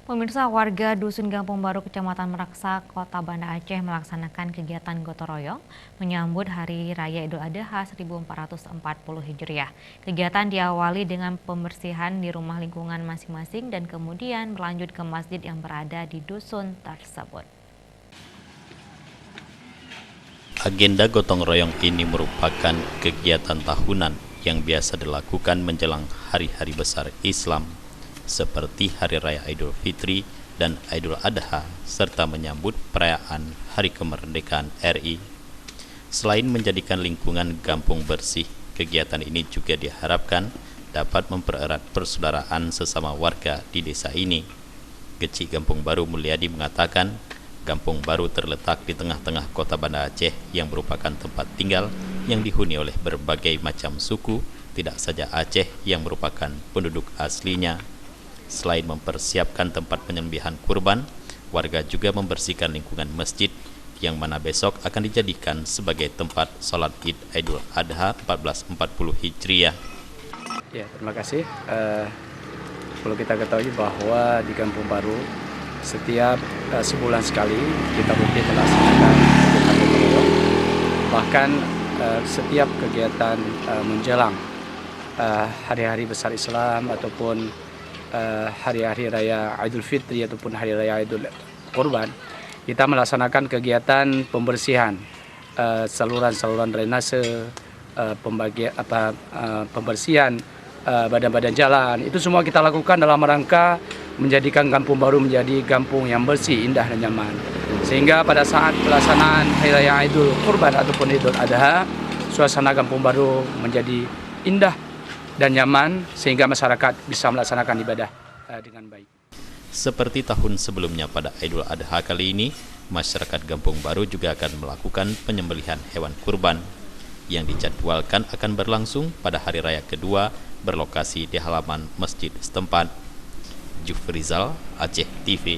Pemirsa, warga Dusun Gampung Baru, Kecamatan Meraksa, Kota Banda Aceh melaksanakan kegiatan gotong royong menyambut Hari Raya Idul Adha 1440 Hijriah. Kegiatan diawali dengan pembersihan di rumah lingkungan masing-masing dan kemudian berlanjut ke masjid yang berada di dusun tersebut. Agenda gotong royong ini merupakan kegiatan tahunan yang biasa dilakukan menjelang hari-hari besar Islam seperti Hari Raya Idul Fitri dan Idul Adha, serta menyambut perayaan Hari Kemerdekaan RI. Selain menjadikan lingkungan kampung bersih, kegiatan ini juga diharapkan dapat mempererat persaudaraan sesama warga di desa ini. Kecik Gampung Baru Mulyadi mengatakan, Gampung Baru terletak di tengah-tengah kota Banda Aceh yang merupakan tempat tinggal yang dihuni oleh berbagai macam suku, tidak saja Aceh yang merupakan penduduk aslinya. Selain mempersiapkan tempat penyembelihan kurban, warga juga membersihkan lingkungan masjid yang mana besok akan dijadikan sebagai tempat sholat Id Idul Adha 1440 Hijriah. Ya, terima kasih. Perlu kita ketahui bahwa di Kampung Baru setiap sebulan sekali kita rutin melaksanakan kegiatan gotong royong. Bahkan setiap kegiatan menjelang hari-hari besar Islam ataupun hari-hari raya Idul Fitri ataupun hari raya Idul Kurban, kita melaksanakan kegiatan pembersihan saluran-saluran drainase, pembersihan badan-badan jalan. Itu semua kita lakukan dalam rangka menjadikan Kampung Baru menjadi kampung yang bersih, indah dan nyaman. Sehingga pada saat pelaksanaan hari raya Idul Kurban ataupun Idul Adha, suasana Kampung Baru menjadi indah dan nyaman sehingga masyarakat bisa melaksanakan ibadah dengan baik. Seperti tahun sebelumnya pada Idul Adha kali ini, masyarakat Gampung Baru juga akan melakukan penyembelihan hewan kurban yang dijadwalkan akan berlangsung pada hari raya kedua berlokasi di halaman masjid setempat. Jufrizal, Aceh TV.